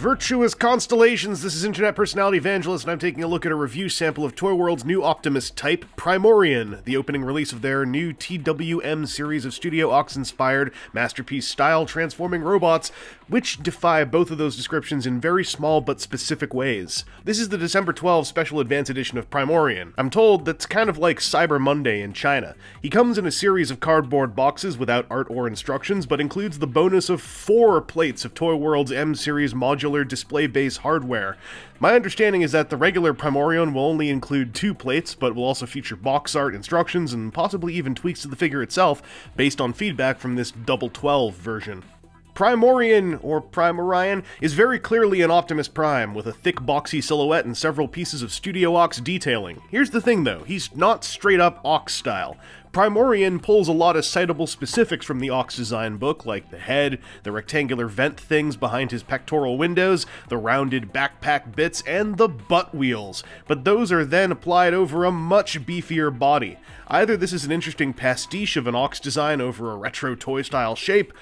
Virtuous Constellations, this is Internet Personality Vangelus, and I'm taking a look at a review sample of Toyworld's new Optimus type, Primorion, the opening release of their new TW-M series of Studio Ox-inspired, masterpiece-style transforming robots, which defy both of those descriptions in very small but specific ways. This is the December 12 special advance edition of Primorion. I'm told that's kind of like Cyber Monday in China. He comes in a series of cardboard boxes without art or instructions, but includes the bonus of 4 plates of Toyworld's M-series modular display base hardware. My understanding is that the regular Primorion will only include 2 plates, but will also feature box art, instructions, and possibly even tweaks to the figure itself, based on feedback from this Double 12 version. Primorion, or Primorion, is very clearly an Optimus Prime, with a thick boxy silhouette and several pieces of Studio Ox detailing. Here's the thing though, he's not straight up Ox style. Primorion pulls a lot of citable specifics from the Ox design book, like the head, the rectangular vent things behind his pectoral windows, the rounded backpack bits, and the butt wheels, but those are then applied over a much beefier body. Either this is an interesting pastiche of an Ox design over a retro toy-style shape,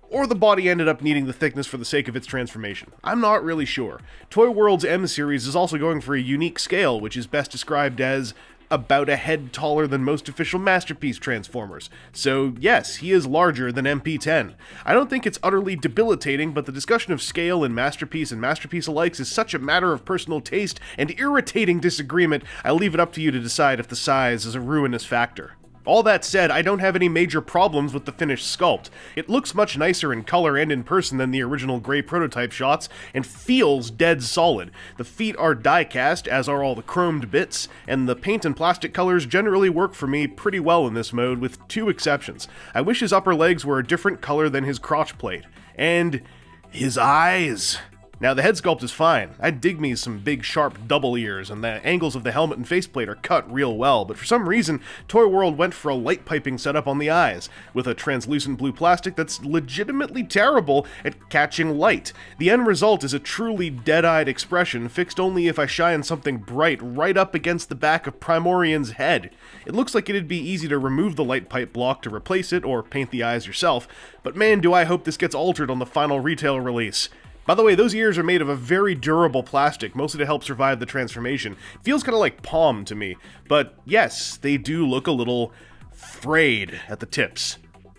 or the body ended up needing the thickness for the sake of its transformation. I'm not really sure. Toyworld's M-series is also going for a unique scale, which is best described as about a head taller than most official Masterpiece Transformers. So yes, he is larger than MP10. I don't think it's utterly debilitating, but the discussion of scale in Masterpiece and Masterpiece alikes is such a matter of personal taste and irritating disagreement, I leave it up to you to decide if the size is a ruinous factor. All that said, I don't have any major problems with the finished sculpt. It looks much nicer in color and in person than the original gray prototype shots, and feels dead solid. The feet are die-cast, as are all the chromed bits, and the paint and plastic colors generally work for me pretty well in this mode, with 2 exceptions. I wish his upper legs were a different color than his crotch plate. And his eyes. Now, the head sculpt is fine. I dig me some big, sharp double ears, and the angles of the helmet and faceplate are cut real well, but for some reason, Toyworld went for a light piping setup on the eyes, with a translucent blue plastic that's legitimately terrible at catching light. The end result is a truly dead-eyed expression, fixed only if I shine something bright right up against the back of Primorion's head. It looks like it'd be easy to remove the light pipe block to replace it, or paint the eyes yourself, but man, do I hope this gets altered on the final retail release. By the way, those ears are made of a very durable plastic, mostly to help survive the transformation. It feels kind of like palm to me, but yes, they do look a little frayed at the tips.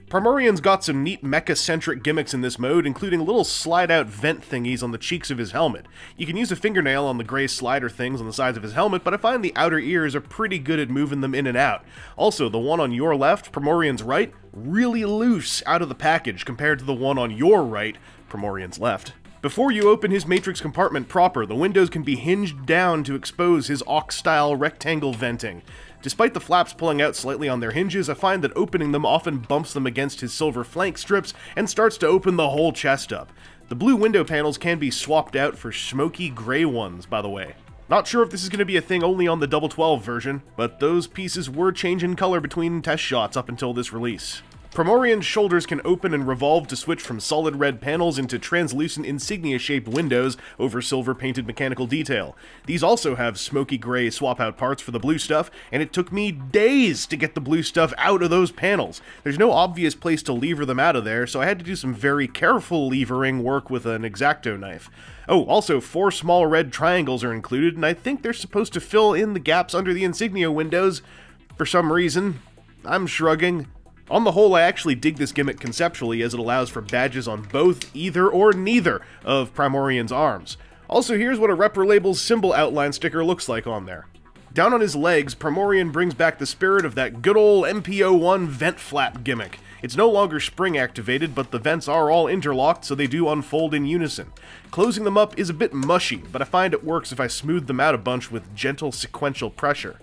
Primorion's got some neat mecha-centric gimmicks in this mode, including little slide-out vent thingies on the cheeks of his helmet. You can use a fingernail on the gray slider things on the sides of his helmet, but I find the outer ears are pretty good at moving them in and out. Also, the one on your left, Primorion's right, really loose out of the package compared to the one on your right, Primorion's left. Before you open his matrix compartment proper, the windows can be hinged down to expose his Ox-style rectangle venting. Despite the flaps pulling out slightly on their hinges, I find that opening them often bumps them against his silver flank strips and starts to open the whole chest up. The blue window panels can be swapped out for smoky gray ones, by the way. Not sure if this is going to be a thing only on the Double 12 version, but those pieces were changing color between test shots up until this release. Primorion's shoulders can open and revolve to switch from solid red panels into translucent insignia-shaped windows over silver-painted mechanical detail. These also have smoky gray swap-out parts for the blue stuff, and it took me days to get the blue stuff out of those panels. There's no obvious place to lever them out of there, so I had to do some very careful levering work with an X-Acto knife. Oh, also 4 small red triangles are included, and I think they're supposed to fill in the gaps under the insignia windows. For some reason, I'm shrugging. On the whole, I actually dig this gimmick conceptually, as it allows for badges on both, either, or neither of Primorion's arms. Also, here's what a Repro Label's symbol outline sticker looks like on there. Down on his legs, Primorion brings back the spirit of that good old MP01 vent flap gimmick. It's no longer spring activated, but the vents are all interlocked, so they do unfold in unison. Closing them up is a bit mushy, but I find it works if I smooth them out a bunch with gentle sequential pressure.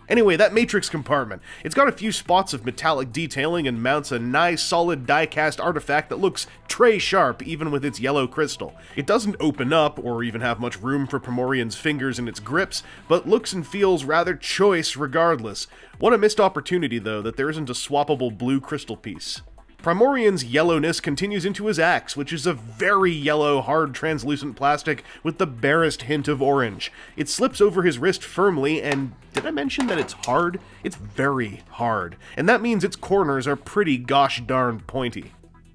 Anyway, that matrix compartment. It's got a few spots of metallic detailing and mounts a nice solid die-cast artifact that looks tray-sharp even with its yellow crystal. It doesn't open up or even have much room for Primorion's fingers in its grips, but looks and feels rather choice regardless. What a missed opportunity though that there isn't a swappable blue crystal piece. Primorion's yellowness continues into his axe, which is a very yellow, hard, translucent plastic with the barest hint of orange. It slips over his wrist firmly, and did I mention that it's hard? It's very hard, and that means its corners are pretty gosh darn pointy.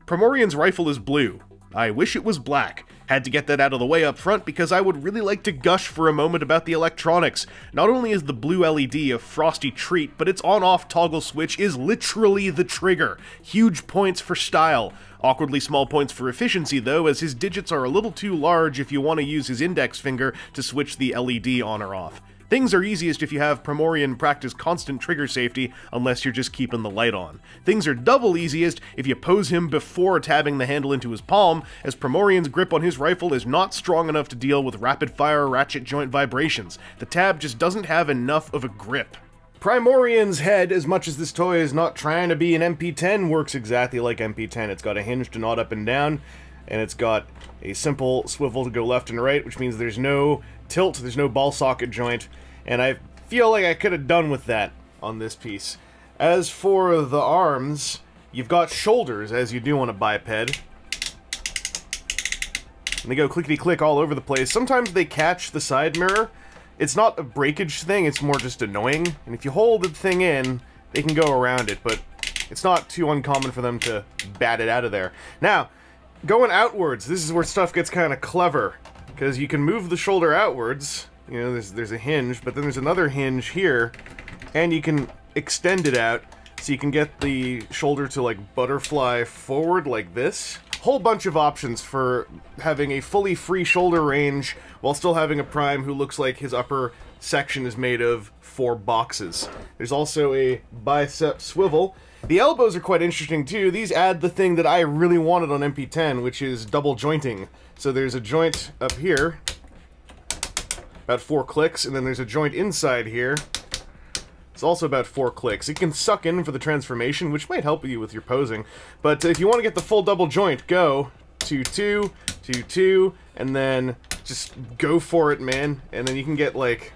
Primorion's rifle is blue. I wish it was black. Had to get that out of the way up front because I would really like to gush for a moment about the electronics. Not only is the blue LED a frosty treat, but its on-off toggle switch is literally the trigger. Huge points for style. Awkwardly small points for efficiency though, as his digits are a little too large if you want to use his index finger to switch the LED on or off. Things are easiest if you have Primorion practice constant trigger safety, unless you're just keeping the light on. Things are double easiest if you pose him before tabbing the handle into his palm, as Primorion's grip on his rifle is not strong enough to deal with rapid-fire ratchet joint vibrations. The tab just doesn't have enough of a grip. Primorion's head, as much as this toy is not trying to be an MP10, works exactly like MP10. It's got a hinge to nod up and down, and it's got a simple swivel to go left and right, which means there's no tilt, there's no ball socket joint, and I feel like I could have done with that on this piece. As for the arms, you've got shoulders, as you do on a biped, and they go clickety-click all over the place. Sometimes they catch the side mirror. It's not a breakage thing, it's more just annoying, and if you hold the thing in, they can go around it, but it's not too uncommon for them to bat it out of there. Now, going outwards, this is where stuff gets kind of clever, because you can move the shoulder outwards. You know, there's a hinge, but then there's another hinge here, and you can extend it out so you can get the shoulder to like butterfly forward like this. Whole bunch of options for having a fully free shoulder range while still having a Prime who looks like his upper section is made of 4 boxes. There's also a bicep swivel. The elbows are quite interesting too. These add the thing that I really wanted on MP10, which is double jointing. So there's a joint up here, about 4 clicks, and then there's a joint inside here. It's also about 4 clicks. It can suck in for the transformation, which might help you with your posing. But if you want to get the full double joint, go 2-2, 2-2, and then just go for it, man. And then you can get, like,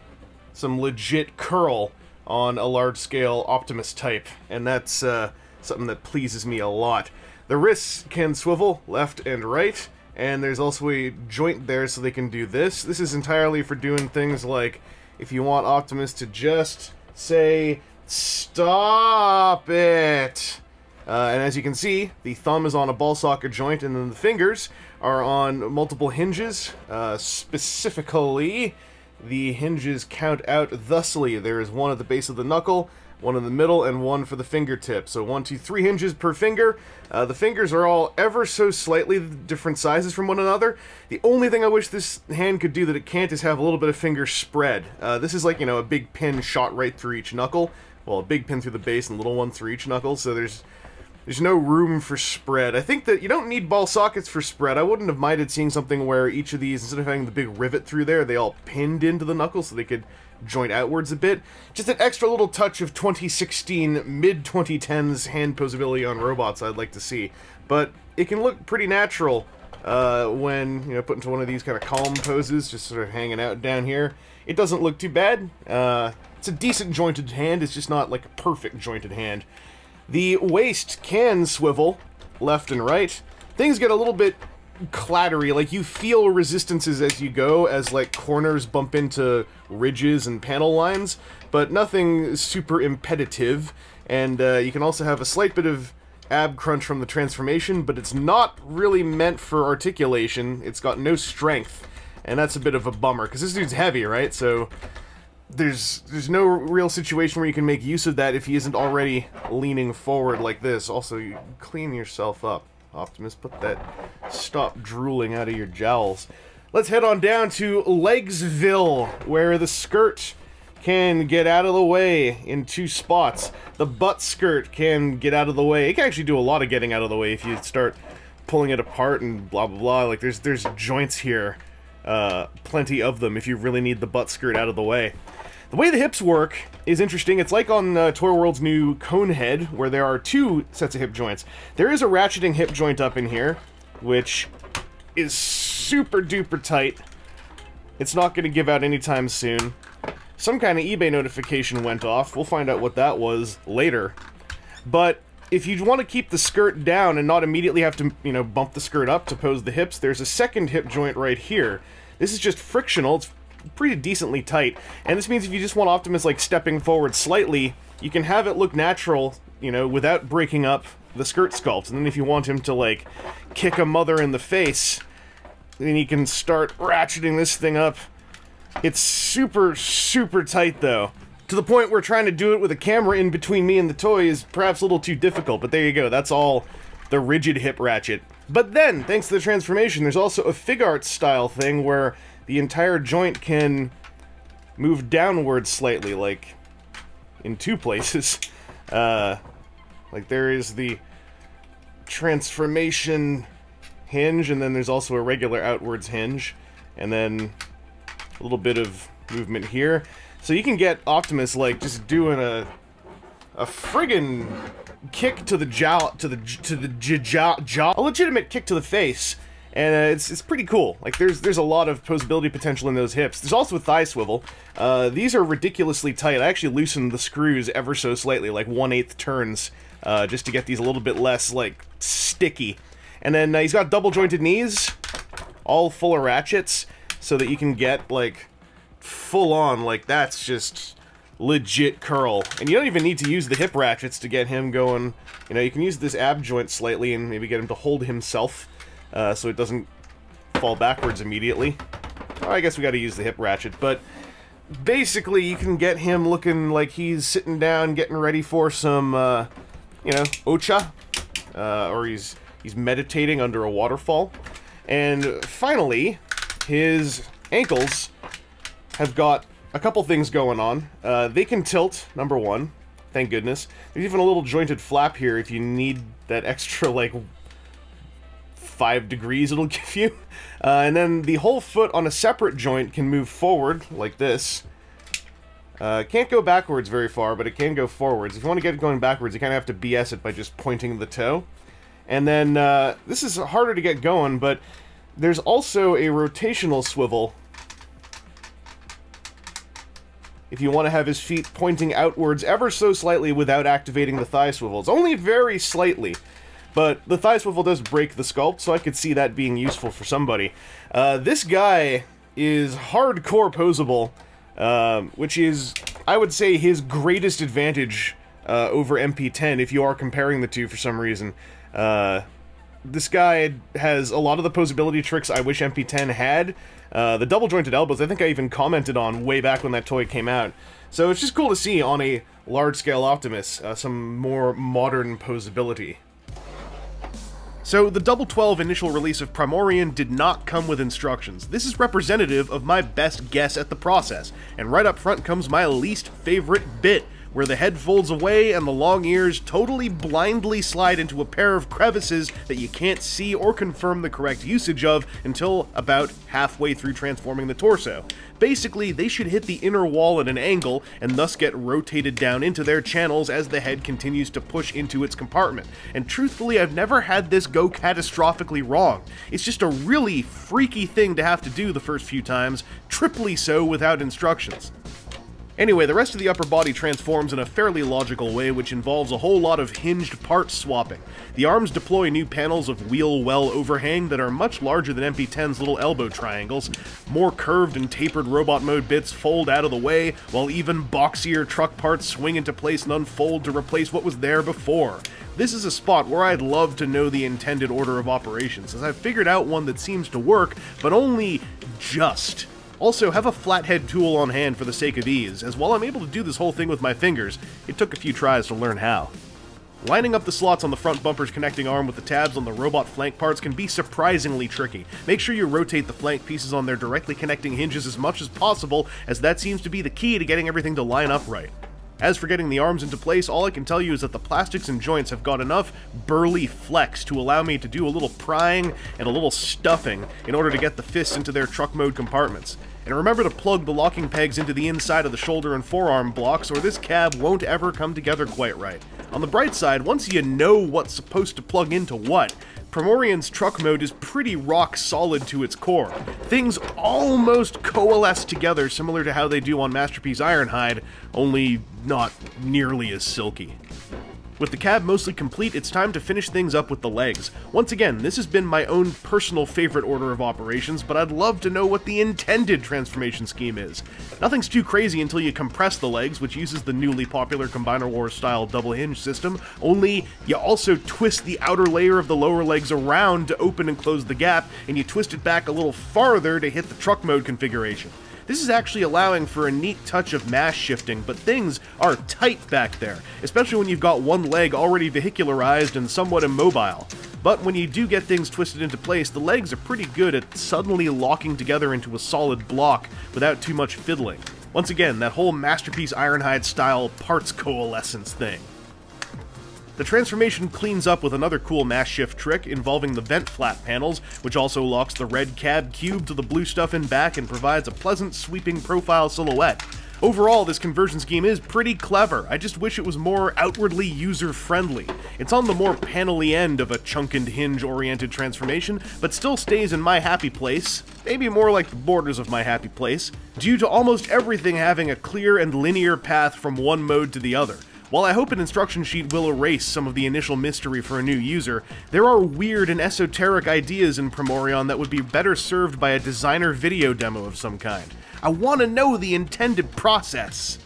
some legit curl on a large-scale Optimus type. And that's something that pleases me a lot. The wrists can swivel left and right, and there's also a joint there so they can do this. This is entirely for doing things like if you want Optimus to just say, stop it! And as you can see, the thumb is on a ball socket joint, and then the fingers are on multiple hinges. Specifically, the hinges count out thusly. There is one at the base of the knuckle, one in the middle, and one for the fingertip. So 1, 2, 3 hinges per finger. The fingers are all ever so slightly different sizes from one another. The only thing I wish this hand could do that it can't is have a little bit of finger spread. This is like, you know, a big pin shot right through each knuckle. Well, a big pin through the base and a little one through each knuckle, so there's no room for spread. I think that you don't need ball sockets for spread. I wouldn't have minded seeing something where each of these, instead of having the big rivet through there, they all pinned into the knuckle so they could joint outwards a bit. Just an extra little touch of 2016, mid-2010s hand posability on robots I'd like to see. But it can look pretty natural when, you know, put into one of these kind of calm poses, just sort of hanging out down here. It doesn't look too bad. It's a decent jointed hand, it's just not like a perfect jointed hand. The waist can swivel left and right. Things get a little bit clattery, like you feel resistances as you go, as like corners bump into ridges and panel lines, but nothing super impetitive. And you can also have a slight bit of ab crunch from the transformation, but it's not really meant for articulation. It's got no strength, and that's a bit of a bummer, because this dude's heavy, right? So there's no real situation where you can make use of that if he isn't already leaning forward like this. Also, you clean yourself up, Optimus. Put that stop drooling out of your jowls. Let's head on down to Legsville, where the skirt can get out of the way in 2 spots. The butt skirt can get out of the way. It can actually do a lot of getting out of the way if you start pulling it apart and blah blah blah. Like there's joints here, plenty of them if you really need the butt skirt out of the way. The way the hips work is interesting. It's like on Toyworld's new cone head, where there are 2 sets of hip joints. There is a ratcheting hip joint up in here, which is super duper tight. It's not going to give out anytime soon. Some kind of eBay notification went off. We'll find out what that was later. But if you want to keep the skirt down and not immediately have to, you know, bump the skirt up to pose the hips, there's a second hip joint right here. This is just frictional. It's pretty decently tight, and this means if you just want Optimus like stepping forward slightly, you can have it look natural, you know, without breaking up the skirt sculpt. And then if you want him to, like, kick a mother in the face, then you can start ratcheting this thing up. It's super, super tight, though. To the point where trying to do it with a camera in between me and the toy is perhaps a little too difficult, but there you go, that's all the rigid hip ratchet. But then, thanks to the transformation, there's also a fig art style thing where the entire joint can move downwards slightly, like in two places. Like there is the transformation hinge, and then there's also a regular outwards hinge, and then a little bit of movement here. So you can get Optimus, like, just doing a friggin' kick to the jaw, a legitimate kick to the face, and it's pretty cool. Like, there's a lot of posability potential in those hips. There's also a thigh swivel. These are ridiculously tight. I actually loosened the screws ever so slightly, like 1/8 turns, just to get these a little bit less, like, sticky. And then he's got double jointed knees, all full of ratchets, so that you can get, like, full on, like, that's just legit curl. And you don't even need to use the hip ratchets to get him going. You know, you can use this ab joint slightly and maybe get him to hold himself, so it doesn't fall backwards immediately. Oh, I guess we gotta use the hip ratchet, but basically you can get him looking like he's sitting down getting ready for some, you know, ocha, or he's meditating under a waterfall. And finally, his ankles have got a couple things going on. They can tilt, number one, thank goodness. There's even a little jointed flap here if you need that extra, like, 5 degrees it'll give you. And then the whole foot on a separate joint can move forward, like this. Can't go backwards very far, but it can go forwards. If you want to get it going backwards, you kind of have to BS it by just pointing the toe. And then, this is harder to get going, but there's also a rotational swivel if you want to have his feet pointing outwards ever so slightly without activating the thigh swivel. It's only very slightly, but the thigh swivel does break the sculpt, so I could see that being useful for somebody. This guy is hardcore posable, which is, I would say, his greatest advantage over MP10, if you are comparing the two for some reason. This guy has a lot of the posability tricks I wish MP10 had. The double-jointed elbows, I think I even commented on way back when that toy came out. So it's just cool to see on a large-scale Optimus some more modern posability. So the Double 12 initial release of Primorion did not come with instructions. This is representative of my best guess at the process, and right up front comes my least favorite bit, where the head folds away and the long ears totally blindly slide into a pair of crevices that you can't see or confirm the correct usage of until about halfway through transforming the torso. Basically, they should hit the inner wall at an angle and thus get rotated down into their channels as the head continues to push into its compartment. And truthfully, I've never had this go catastrophically wrong. It's just a really freaky thing to have to do the first few times, triply so without instructions. Anyway, the rest of the upper body transforms in a fairly logical way, which involves a whole lot of hinged part swapping. The arms deploy new panels of wheel well overhang that are much larger than MP10's little elbow triangles. More curved and tapered robot mode bits fold out of the way, while even boxier truck parts swing into place and unfold to replace what was there before. This is a spot where I'd love to know the intended order of operations, as I've figured out one that seems to work, but only just. Also, have a flathead tool on hand for the sake of ease, as while I'm able to do this whole thing with my fingers, it took a few tries to learn how. Lining up the slots on the front bumper's connecting arm with the tabs on the robot flank parts can be surprisingly tricky. Make sure you rotate the flank pieces on their directly connecting hinges as much as possible, as that seems to be the key to getting everything to line up right. As for getting the arms into place, all I can tell you is that the plastics and joints have got enough burly flex to allow me to do a little prying and a little stuffing in order to get the fists into their truck mode compartments. And remember to plug the locking pegs into the inside of the shoulder and forearm blocks, or this cab won't ever come together quite right. On the bright side, once you know what's supposed to plug into what, Primorion's truck mode is pretty rock solid to its core. Things almost coalesce together similar to how they do on Masterpiece Ironhide, only not nearly as silky. With the cab mostly complete, it's time to finish things up with the legs. Once again, this has been my own personal favorite order of operations, but I'd love to know what the intended transformation scheme is. Nothing's too crazy until you compress the legs, which uses the newly popular Combiner Wars style double hinge system, only you also twist the outer layer of the lower legs around to open and close the gap, and you twist it back a little farther to hit the truck mode configuration. This is actually allowing for a neat touch of mass shifting, but things are tight back there, especially when you've got one leg already vehicularized and somewhat immobile. But when you do get things twisted into place, the legs are pretty good at suddenly locking together into a solid block without too much fiddling. Once again, that whole Masterpiece Ironhide style parts coalescence thing. The transformation cleans up with another cool mass shift trick involving the vent flap panels, which also locks the red cab cube to the blue stuff in back and provides a pleasant sweeping profile silhouette. Overall, this conversion scheme is pretty clever. I just wish it was more outwardly user-friendly. It's on the more panel-y end of a chunk and hinge-oriented transformation, but still stays in my happy place, maybe more like the borders of my happy place, due to almost everything having a clear and linear path from one mode to the other. While I hope an instruction sheet will erase some of the initial mystery for a new user, there are weird and esoteric ideas in Primorion that would be better served by a designer video demo of some kind. I want to know the intended process.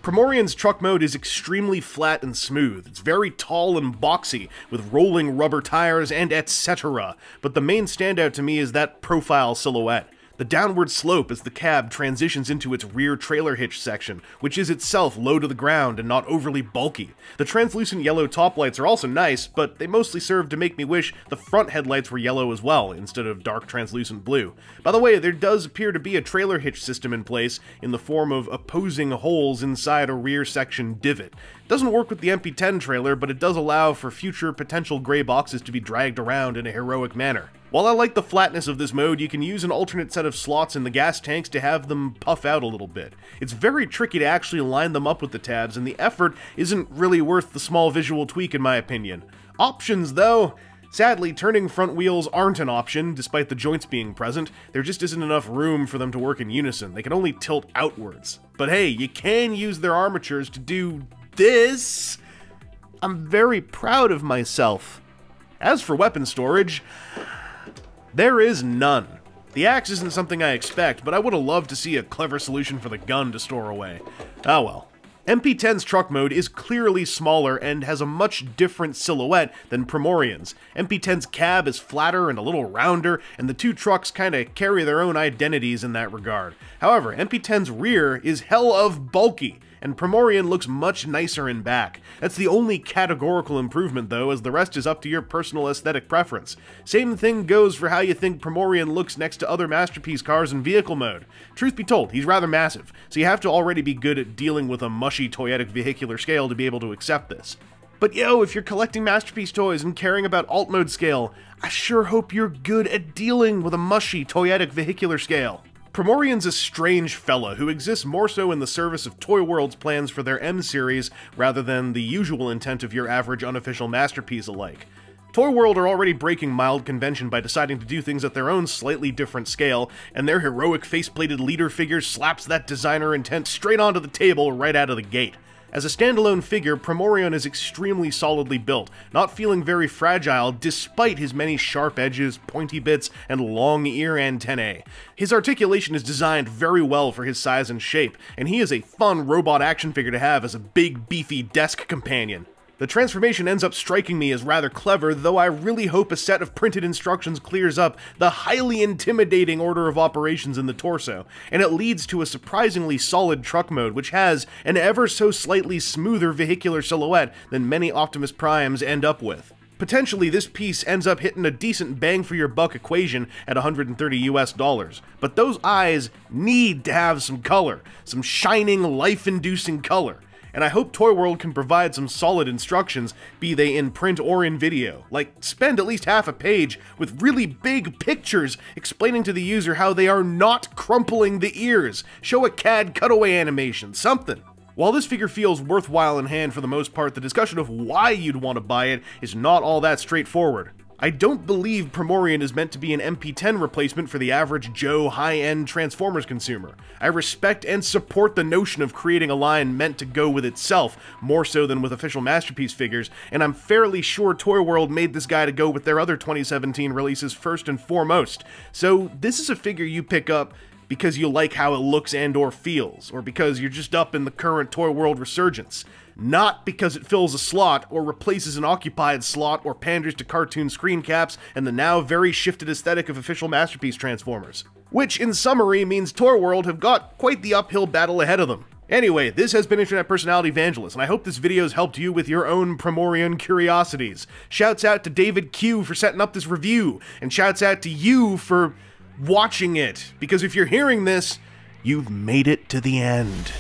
Primorion's truck mode is extremely flat and smooth. It's very tall and boxy, with rolling rubber tires and etc. But the main standout to me is that profile silhouette. The downward slope as the cab transitions into its rear trailer hitch section, which is itself low to the ground and not overly bulky. The translucent yellow top lights are also nice, but they mostly serve to make me wish the front headlights were yellow as well, instead of dark translucent blue. By the way, there does appear to be a trailer hitch system in place in the form of opposing holes inside a rear section divot. It doesn't work with the MP10 trailer, but it does allow for future potential gray boxes to be dragged around in a heroic manner. While I like the flatness of this mode, you can use an alternate set of slots in the gas tanks to have them puff out a little bit. It's very tricky to actually line them up with the tabs, and the effort isn't really worth the small visual tweak in my opinion. Options though? Sadly, turning front wheels aren't an option, despite the joints being present. There just isn't enough room for them to work in unison. They can only tilt outwards. But hey, you can use their armatures to do this. I'm very proud of myself. As for weapon storage, there is none. The axe isn't something I expect, but I would have loved to see a clever solution for the gun to store away. Oh well. MP10's truck mode is clearly smaller and has a much different silhouette than Primorion's. MP10's cab is flatter and a little rounder, and the two trucks kinda carry their own identities in that regard. However, MP10's rear is hell of bulky, and Primorion looks much nicer in back. That's the only categorical improvement though, as the rest is up to your personal aesthetic preference. Same thing goes for how you think Primorion looks next to other Masterpiece cars in vehicle mode. Truth be told, he's rather massive, so you have to already be good at dealing with a mushy toyetic vehicular scale to be able to accept this. But yo, if you're collecting Masterpiece toys and caring about alt mode scale, I sure hope you're good at dealing with a mushy toyetic vehicular scale. Primorion's a strange fella who exists more so in the service of Toyworld's plans for their M-series rather than the usual intent of your average unofficial Masterpiece alike. Toyworld are already breaking mild convention by deciding to do things at their own slightly different scale, and their heroic faceplated leader figure slaps that designer intent straight onto the table right out of the gate. As a standalone figure, Primorion is extremely solidly built, not feeling very fragile despite his many sharp edges, pointy bits, and long ear antennae. His articulation is designed very well for his size and shape, and he is a fun robot action figure to have as a big, beefy desk companion. The transformation ends up striking me as rather clever, though I really hope a set of printed instructions clears up the highly intimidating order of operations in the torso, and it leads to a surprisingly solid truck mode which has an ever so slightly smoother vehicular silhouette than many Optimus Primes end up with. Potentially, this piece ends up hitting a decent bang for your buck equation at $130 US, but those eyes need to have some color, some shining, life-inducing color. And I hope Toyworld can provide some solid instructions, be they in print or in video. Like, spend at least half a page with really big pictures explaining to the user how they are not crumpling the ears. Show a CAD cutaway animation, something. While this figure feels worthwhile in hand for the most part, the discussion of why you'd want to buy it is not all that straightforward. I don't believe Primorion is meant to be an MP10 replacement for the average Joe high-end Transformers consumer. I respect and support the notion of creating a line meant to go with itself, more so than with official Masterpiece figures, and I'm fairly sure Toyworld made this guy to go with their other 2017 releases first and foremost. So this is a figure you pick up because you like how it looks and or feels, or because you're just up in the current Toyworld resurgence. Not because it fills a slot, or replaces an occupied slot, or panders to cartoon screen caps and the now very shifted aesthetic of official Masterpiece Transformers. Which, in summary, means Toyworld have got quite the uphill battle ahead of them. Anyway, this has been Internet Personality Vangelus, and I hope this video has helped you with your own Primorion curiosities. Shouts out to David Q for setting up this review, and shouts out to you for watching it, because if you're hearing this, you've made it to the end.